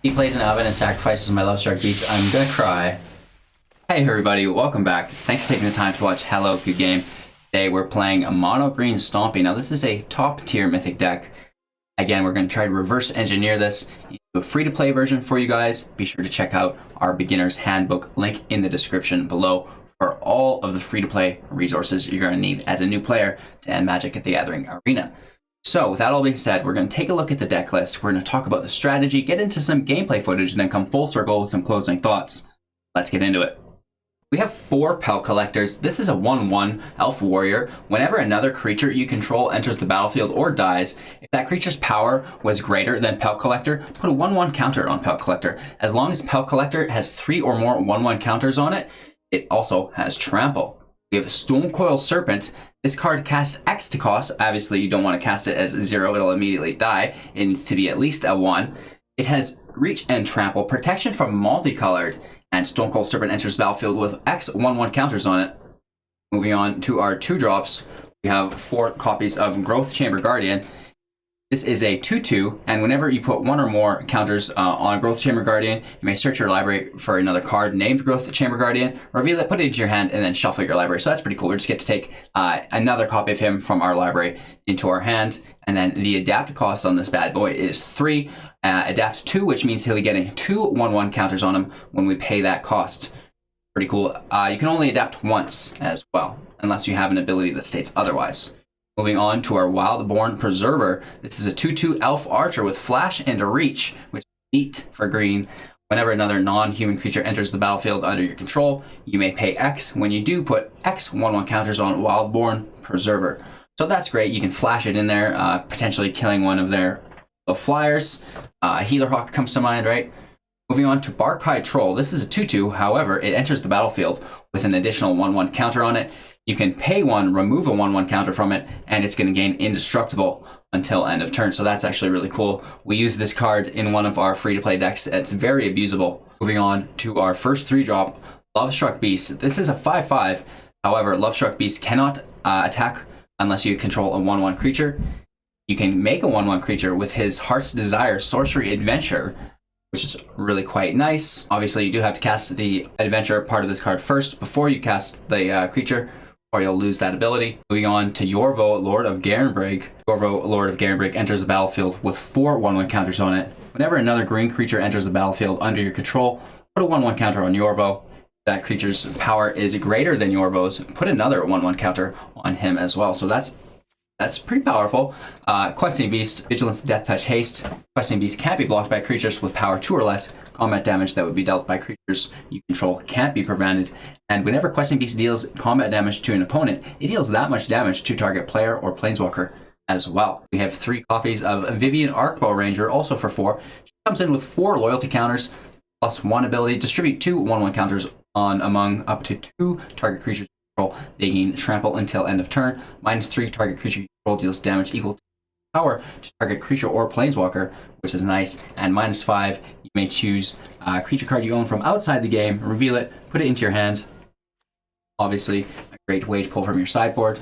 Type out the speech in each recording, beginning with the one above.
He plays an oven and sacrifices my Lovestruck Beast. I'm gonna cry. Hey everybody, welcome back. Thanks for taking the time to watch Hello, Good Game. Today we're playing a mono green Stompy. Now this is a top tier mythic deck. Again, we're gonna try to reverse engineer this into a free to play version for you guys. Be sure to check out our beginner's handbook link in the description below for all of the free to play resources you're gonna need as a new player to end Magic at the Gathering Arena. So with that all being said, we're going to take a look at the deck list. We're going to talk about the strategy, get into some gameplay footage, and then come full circle with some closing thoughts. Let's get into it. We have 4 Pelt Collectors. This is a 1/1 Elf Warrior. Whenever another creature you control enters the battlefield or dies, if that creature's power was greater than Pelt Collector, put a 1/1 counter on Pelt Collector. As long as Pelt Collector has 3 or more 1/1 counters on it, it also has Trample. We have Stonecoil Serpent. This card casts X to cost. Obviously, you don't want to cast it as a 0. It'll immediately die. It needs to be at least a 1. It has Reach and Trample, protection from multicolored, and Stonecoil Serpent enters the battlefield with X 1/1 counters on it. Moving on to our 2-drops, we have 4 copies of Growth Chamber Guardian. This is a 2/2, and whenever you put 1 or more counters on Growth Chamber Guardian, you may search your library for another card named Growth Chamber Guardian, reveal it, put it into your hand, and then shuffle your library. So that's pretty cool. We just get to take another copy of him from our library into our hand, and then the adapt cost on this bad boy is 3. Adapt 2, which means he'll be getting 2 1/1 counters on him when we pay that cost. Pretty cool. You can only adapt once as well, unless you have an ability that states otherwise. Moving on to our Wildborn Preserver. This is a 2/2 Elf Archer with Flash and a Reach, which is neat for green. Whenever another non-human creature enters the battlefield under your control, you may pay X. When you do, put X 1/1 counters on Wildborn Preserver. So that's great. You can flash it in there, potentially killing one of their flyers. Healer Hawk comes to mind, right? Moving on to Barkhide Troll. This is a 2/2. However, it enters the battlefield with an additional 1/1 counter on it. You can pay 1, remove a 1/1 counter from it, and it's going to gain indestructible until end of turn. So that's actually really cool. We use this card in one of our free-to-play decks. It's very abusable. Moving on to our first 3-drop, Lovestruck Beast. This is a 5/5. However, Lovestruck Beast cannot attack unless you control a 1/1 creature. You can make a 1/1 creature with his Heart's Desire Sorcery Adventure, which is really quite nice. Obviously, you do have to cast the adventure part of this card first before you cast the creature, or you'll lose that ability. Moving on to Yarvo, Lord of Garenbrig. Yarvo, Lord of Garenbrig, enters the battlefield with 4 1/1 counters on it. Whenever another green creature enters the battlefield under your control, put a 1/1 counter on Yarvo. If that creature's power is greater than Yarvo's, put another 1/1 counter on him as well. So that's pretty powerful. Questing Beast, Vigilance, Death Touch, Haste. Questing Beast can't be blocked by creatures with power 2 or less. Combat damage that would be dealt by creatures you control can't be prevented. And whenever Questing Beast deals combat damage to an opponent, it deals that much damage to target player or planeswalker as well. We have 3 copies of Vivian Arcbow Ranger, also for 4. She comes in with 4 loyalty counters, plus 1 ability. Distribute 2 1/1 counters on among up to 2 target creatures. They gain Trample until end of turn. -3 target creature you control deals damage equal to power to target creature or planeswalker, which is nice. And -5, you may choose a creature card you own from outside the game, reveal it, put it into your hand. Obviously, a great way to pull from your sideboard.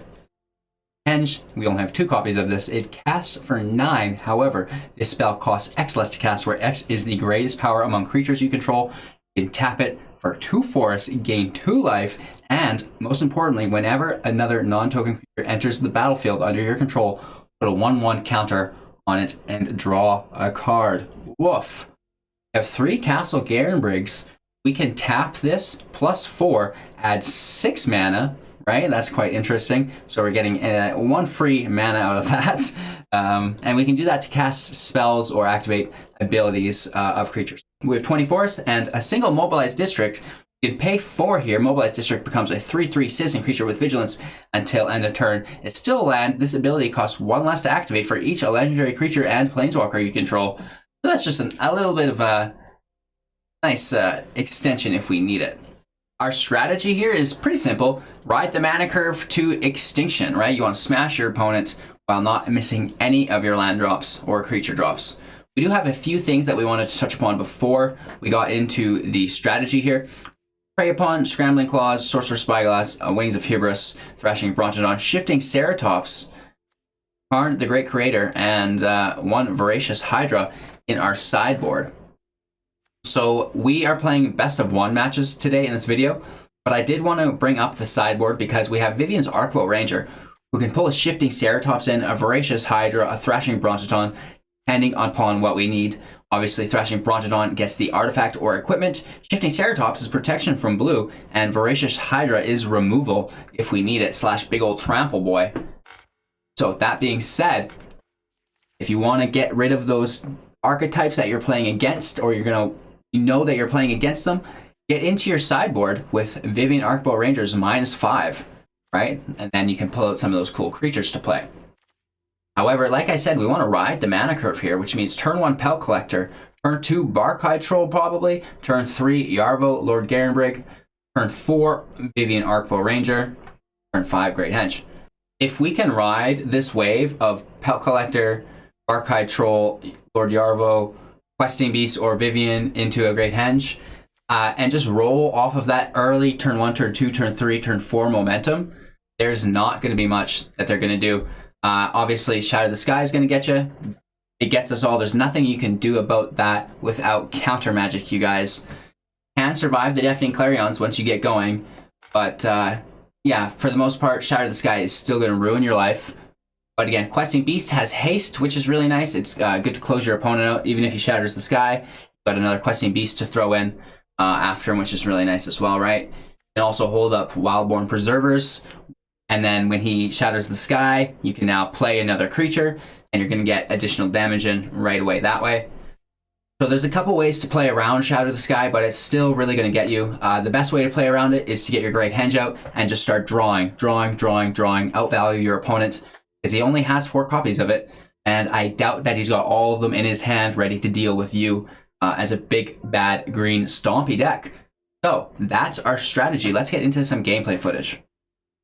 Henge, we only have 2 copies of this. It casts for 9. However, this spell costs X less to cast, where X is the greatest power among creatures you control. You can tap it for 2 forests, gain 2 life, and most importantly, whenever another non-token creature enters the battlefield under your control, put a 1/1 counter on it and draw a card. Woof. We have 3 Castle Garenbrigs. We can tap this plus 4, add 6 mana, right? That's quite interesting. So we're getting 1 free mana out of that. And we can do that to cast spells or activate abilities of creatures. We have 20 forests and a single Mobilized District. You can pay 4 here. Mobilized District becomes a 3/3 citizen creature with vigilance until end of turn. It's still a land. This ability costs 1 less to activate for each legendary creature and planeswalker you control. So that's just a little bit of a nice extension if we need it. Our strategy here is pretty simple. Ride the mana curve to extinction, right? You want to smash your opponent while not missing any of your land drops or creature drops. We do have a few things that we wanted to touch upon before we got into the strategy here. Prey upon, Scrambling Claws, Sorcerer's Spyglass, Wings of Hybris, Thrashing Brontodon, Shifting Ceratops, Karn the Great Creator, and 1 Voracious Hydra in our sideboard. So we are playing best of 1 matches today in this video, but I did want to bring up the sideboard because we have Vivian's Arcbow Ranger, who can pull a Shifting Ceratops in, a Voracious Hydra, a Thrashing Brontodon, depending upon what we need. Obviously, Thrashing Brontodon gets the artifact or equipment, Shifting Ceratops is protection from blue, and Voracious Hydra is removal if we need it, / big old trample boy. So that being said, if you want to get rid of those archetypes that you're playing against, or you know that you're playing against them, get into your sideboard with Vivian Arcbow Rangers -5, right? And then you can pull out some of those cool creatures to play. However, like I said, we want to ride the mana curve here, which means turn 1 Pelt Collector, turn 2 Barkhide Troll probably, turn 3 Yarvo, Lord Garenbrig, turn 4 Vivian Arcbow Ranger, turn 5 Great Henge. If we can ride this wave of Pelt Collector, Barkhide Troll, Lord Yarvo, Questing Beast, or Vivian into a Great Henge, and just roll off of that early turn 1, turn 2, turn 3, turn 4 momentum, there's not going to be much that they're going to do. Obviously, Shatter the Sky is going to get you. It gets us all. There's nothing you can do about that without counter magic, you guys. Can survive the Deafening Clarions once you get going, but yeah, for the most part, Shatter the Sky is still going to ruin your life. But again, Questing Beast has haste, which is really nice. It's good to close your opponent out, even if he shatters the sky. You've got another Questing Beast to throw in after him, which is really nice as well, right? You can also hold up Wildborn Preservers, and then when he shatters the sky, you can now play another creature, and you're going to get additional damage in right away that way. So there's a couple ways to play around Shatter the Sky, but it's still really going to get you. The best way to play around it is to get your Great Henge out and just start drawing, outvalue your opponent, because he only has 4 copies of it, and I doubt that he's got all of them in his hand ready to deal with you as a big, bad, green Stompy deck. So that's our strategy. Let's get into some gameplay footage.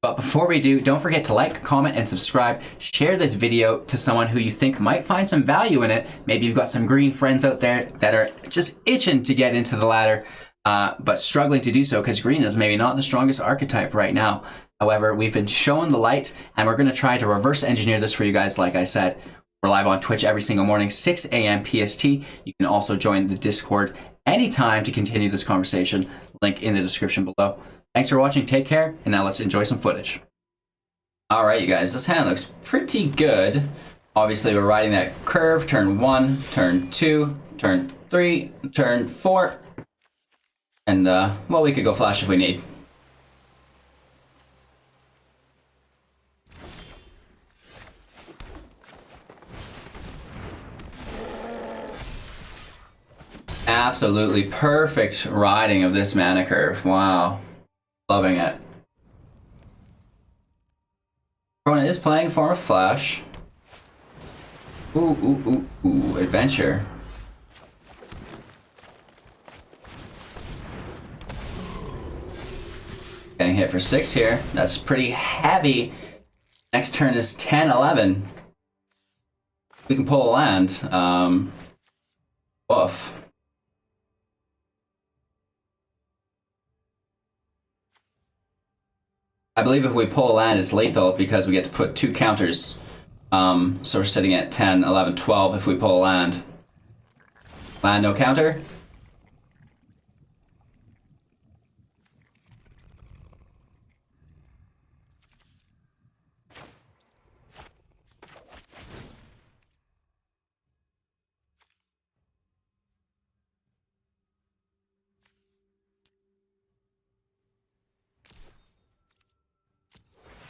But before we do, don't forget to like, comment, and subscribe. Share this video to someone who you think might find some value in it. Maybe you've got some green friends out there that are just itching to get into the ladder, but struggling to do so because green is maybe not the strongest archetype right now. However, we've been shown the light, and we're going to try to reverse engineer this for you guys. Like I said, we're live on Twitch every single morning, 6 a.m. PST. You can also join the Discord anytime to continue this conversation. Link in the description below. Thanks for watching, take care, and now let's enjoy some footage. Alright, you guys, this hand looks pretty good. Obviously, we're riding that curve, turn 1, turn 2, turn 3, turn 4. And, well, we could go flash if we need. Absolutely perfect riding of this mana curve. Wow. Loving it. Opponent is playing Form of Flash. Ooh, adventure. Getting hit for 6 here. That's pretty heavy. Next turn is 10, 11. We can pull a land. Woof. I believe if we pull a land, it's lethal because we get to put 2 counters. So we're sitting at 10, 11, 12 if we pull a land. Land, no counter.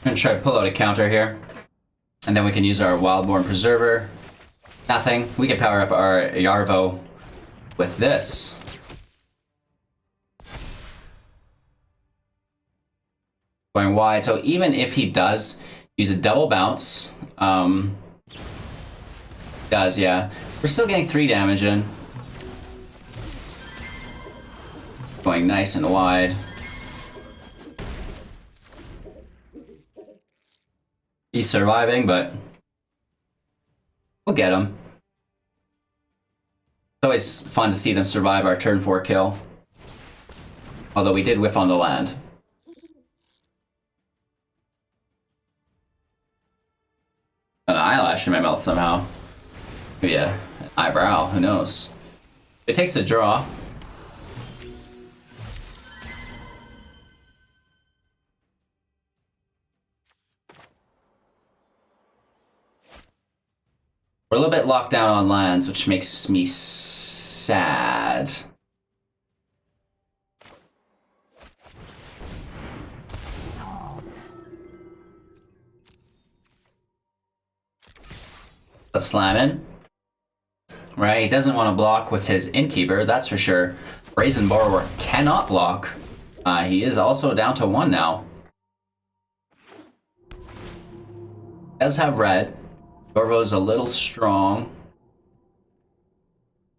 I'm gonna try to pull out a counter here, and then we can use our Wildborn Preserver. Nothing. We can power up our Yarvo with this. Going wide, so even if he does use a double bounce, yeah, we're still getting 3 damage in. Going nice and wide. He's surviving, but we'll get him. It's always fun to see them survive our turn 4 kill. Although we did whiff on the land. An eyelash in my mouth somehow. Maybe an eyebrow, who knows. It takes the draw. We're a little bit locked down on lands, which makes me sad. Let's slam in. Right, he doesn't want to block with his Innkeeper, that's for sure. Brazen Borrower cannot block. He is also down to 1 now. Does have red. Yarvo's a little strong.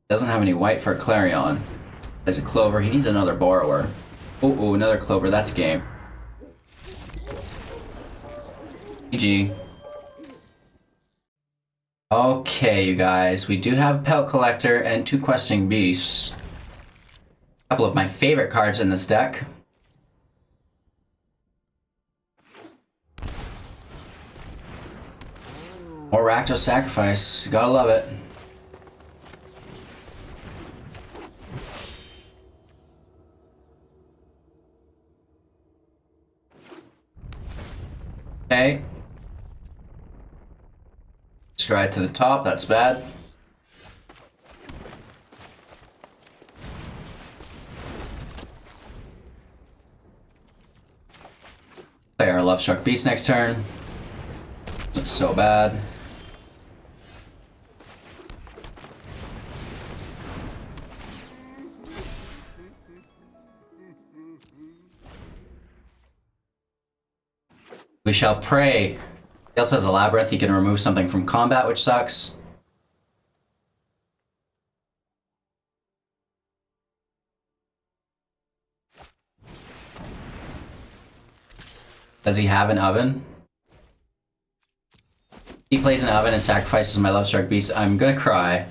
Doesn't have any white for a Clarion. There's a Clover, he needs another Borrower. Oh, another Clover, that's game. GG. Okay, you guys, we do have Pelt Collector and 2 Questing Beasts. A couple of my favorite cards in this deck. More Rakdos Sacrifice, gotta love it. Okay. Stride to the top, that's bad. Play our Lovestruck Beast next turn. That's so bad. We shall pray. He also has a Labyrinth. He can remove something from combat, which sucks. Does he have an Oven? He plays an Oven and sacrifices my Lovestruck Beast. I'm gonna cry.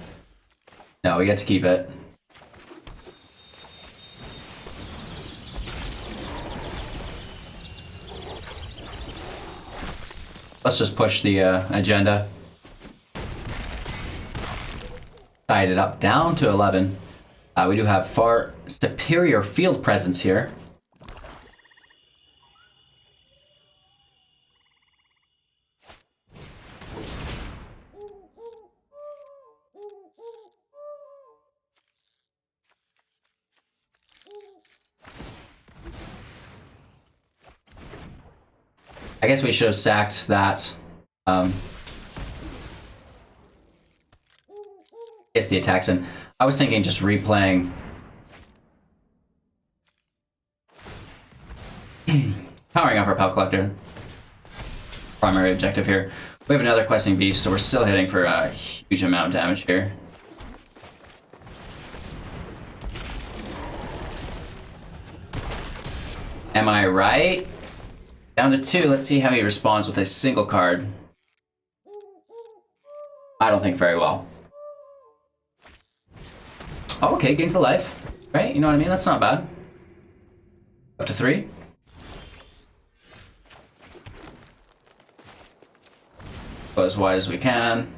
No, we get to keep it. Let's just push the agenda. Tied it up down to 11. We do have far superior field presence here. I guess we should have sacked that. Gets the attacks in. I was thinking just replaying. Powering up our Pelt Collector. Primary objective here. We have another Questing Beast, so we're still hitting for a huge amount of damage here. Am I right? Down to 2, let's see how he responds with a single card. I don't think very well. Oh, okay, gains a life. Right, you know what I mean? That's not bad. Up to 3. Go as wide as we can.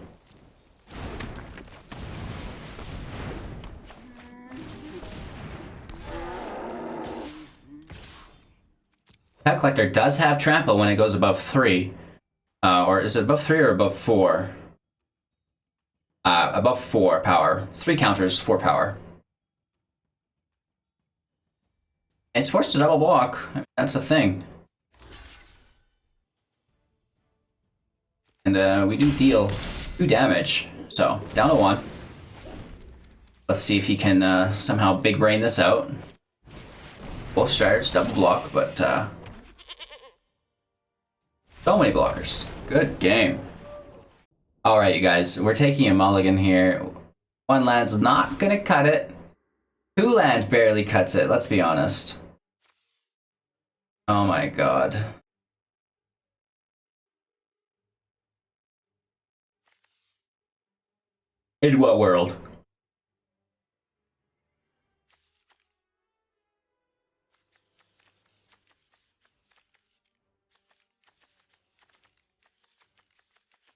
Pet Collector does have Trample when it goes above 3. Or is it above 3 or above 4? Above 4 power. 3 counters, 4 power. And it's forced to double block. I mean, that's a thing. And we do deal 2 damage. So, down to 1. Let's see if he can somehow big brain this out. Both Striders double block, but so many blockers. Good game. Alright, you guys, we're taking a mulligan here. 1 land's not gonna cut it. 2 land barely cuts it, let's be honest. Oh my god. In what world?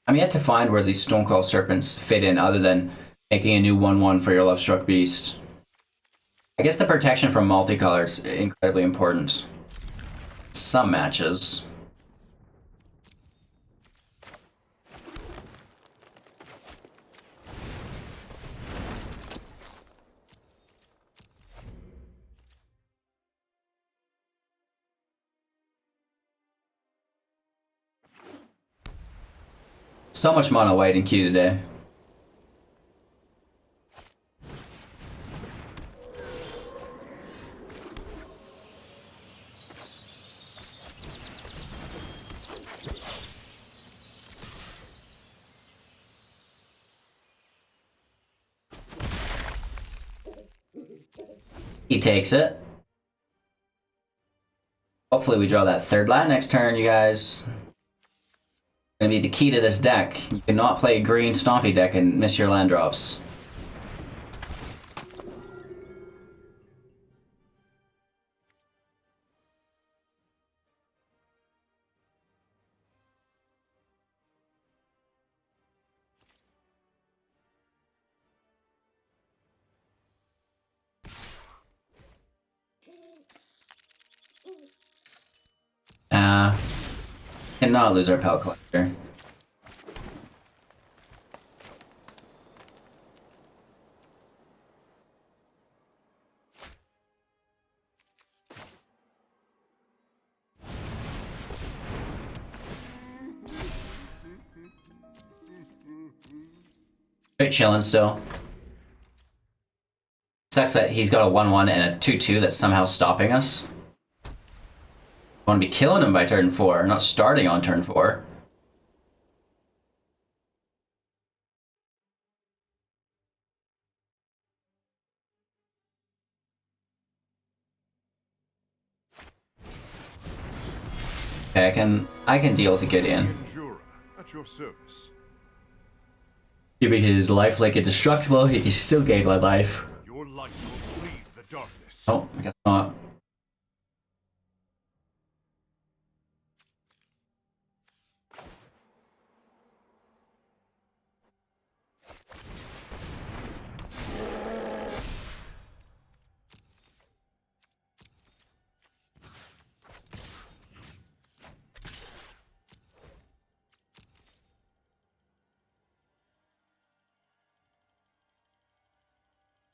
I'm yet to find where these Stonecoil Serpents fit in other than making a new 1/1 for your Lovestruck Beast. I guess the protection from multicolor is incredibly important. Some matches. So much mono white in queue today. He takes it. Hopefully we draw that third land next turn, you guys. Gonna be the key to this deck. You cannot play a green Stompy deck and miss your land drops. Cannot lose our Pal Collector. Straight chilling still. Sucks that he's got a 1-1 and a 2-2 that's somehow stopping us. I want to be killing him by turn 4, not starting on turn 4. Okay, I can deal with a Gideon. At your service. Giving his life like indestructible, he still gave my life. Your light will leave the darkness. Oh, I guess not.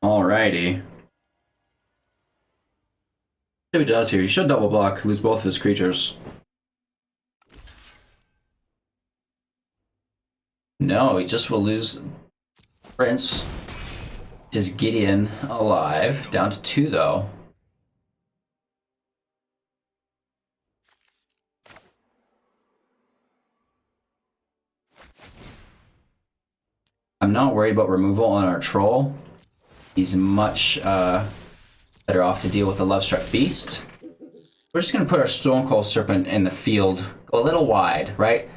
Alrighty. See what he does here. He should double block, lose both of his creatures. No, he just will lose Prince. Is Gideon alive? Down to 2 though. I'm not worried about removal on our troll. He's much better off to deal with the Lovestruck Beast. We're just going to put our Stone Cold Serpent in the field, go a little wide, right?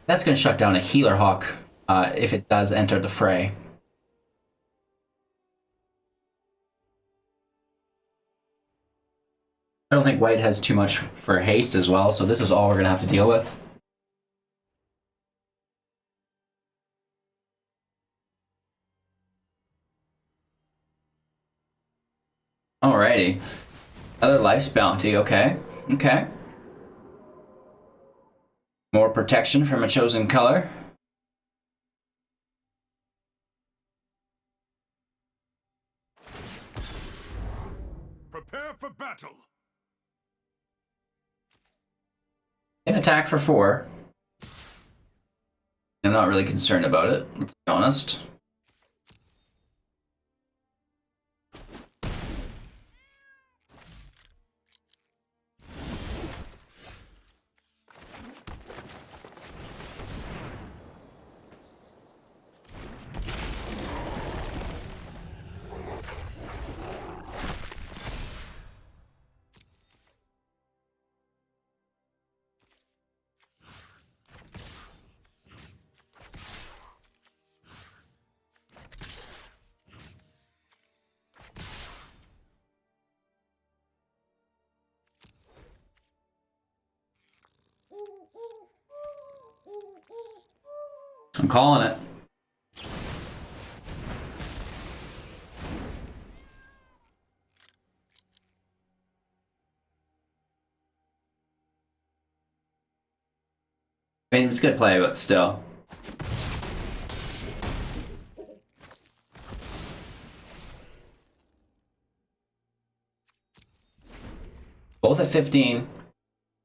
That's going to shut down a Healer Hawk if it does enter the fray. I don't think white has too much for haste as well, so this is all we're going to have to deal with. Alrighty. Other life's bounty, okay. Okay. More protection from a chosen color. Prepare for battle. Can attack for 4. I'm not really concerned about it, let's be honest. I'm calling it. I mean, it's good play, but still. Both at 15.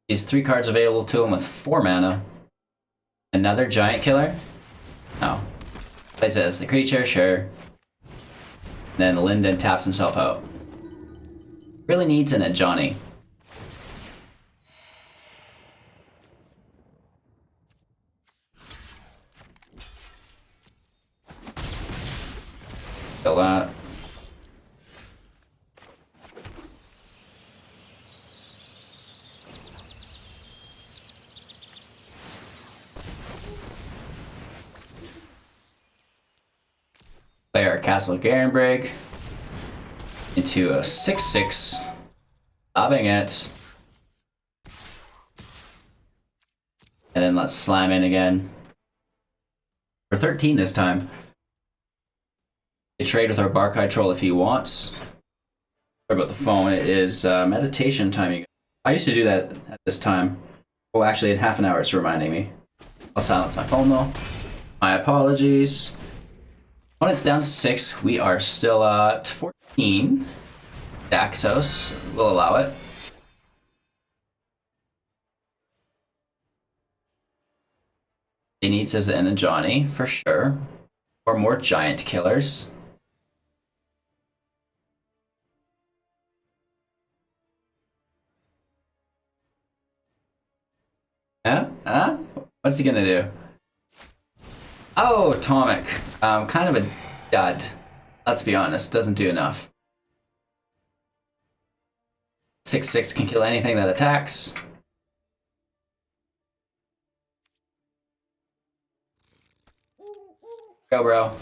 These 3 cards available to him with 4 mana. Another Giant Killer. Oh. Plays it as the creature, sure. Then Lyndon taps himself out. Really needs an Ajani. Kill that. Play our Castle Garenbrig into a 6/6, lobbing it, and then let's slam in again for 13 this time. We trade with our Barkhide Troll if he wants. Sorry about the phone. It is meditation timing. I used to do that at this time. Oh, actually, in half an hour, it's reminding me. I'll silence my phone though. My apologies. When it's down to 6, we are still at 14. Daxos will allow it. He needs his Enajani for sure. Or more giant killers. Huh? What's he gonna do? Oh, Atomic. Kind of a dud. Let's be honest, doesn't do enough. 6/6 can kill anything that attacks. Go, bro.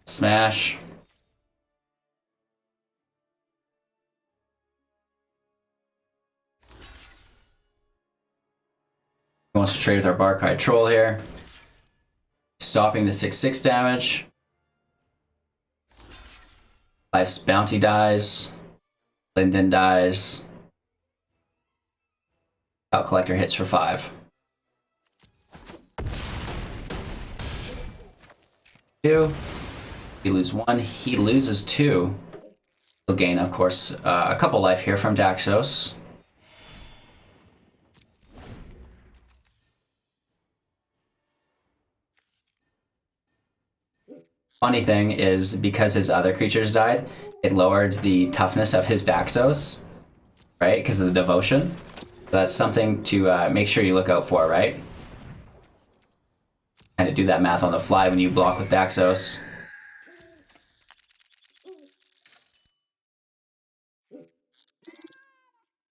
Smash. He wants to trade with our Barkhide Troll here. Stopping the 6/6 damage. Life's Bounty dies. Lyndon dies. Out Collector hits for 5. 2. We lose 1. He loses 2. He'll gain, of course, a couple life here from Daxos. Funny thing is, because his other creatures died, it lowered the toughness of his Daxos, right? Because of the devotion. So that's something to make sure you look out for, right? Kind of do that math on the fly when you block with Daxos.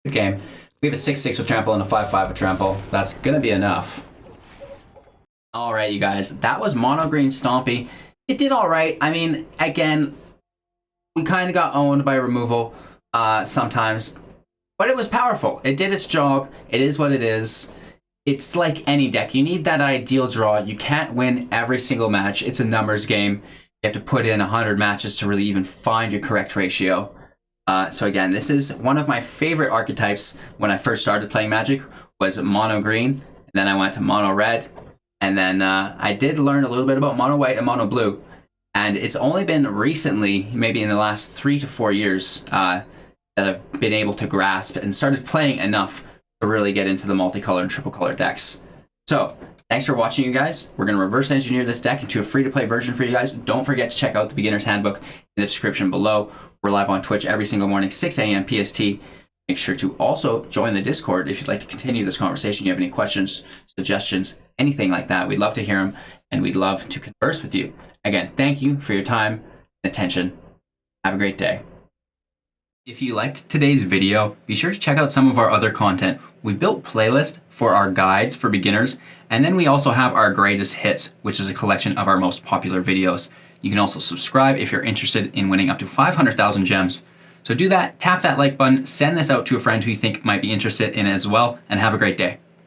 Good game. We have a 6/6 with trample and a 5/5 with trample. That's gonna be enough. All right, you guys. That was Mono Green Stompy. It did all right. I mean, again, we kind of got owned by removal sometimes, but it was powerful. It did its job. It is what it is. It's like any deck. You need that ideal draw. You can't win every single match. It's a numbers game. You have to put in 100 matches to really even find your correct ratio. So again, this is one of my favorite archetypes when I first started playing Magic was mono green, and then I went to mono red. And then I did learn a little bit about mono white and mono blue. And it's only been recently, maybe in the last 3 to 4 years, that I've been able to grasp and started playing enough to really get into the multicolor and triple color decks. So, thanks for watching, you guys. We're going to reverse engineer this deck into a free-to-play version for you guys. Don't forget to check out the beginner's handbook in the description below. We're live on Twitch every single morning, 6 a.m. PST. Make sure to also join the Discord if you'd like to continue this conversation. You have any questions, suggestions, anything like that. We'd love to hear them, and we'd love to converse with you. Again, thank you for your time and attention. Have a great day. If you liked today's video, be sure to check out some of our other content. We built playlists for our guides for beginners, and then we also have our greatest hits, which is a collection of our most popular videos. You can also subscribe if you're interested in winning up to 500,000 gems. So do that, tap that like button, send this out to a friend who you think might be interested in it as well, and have a great day.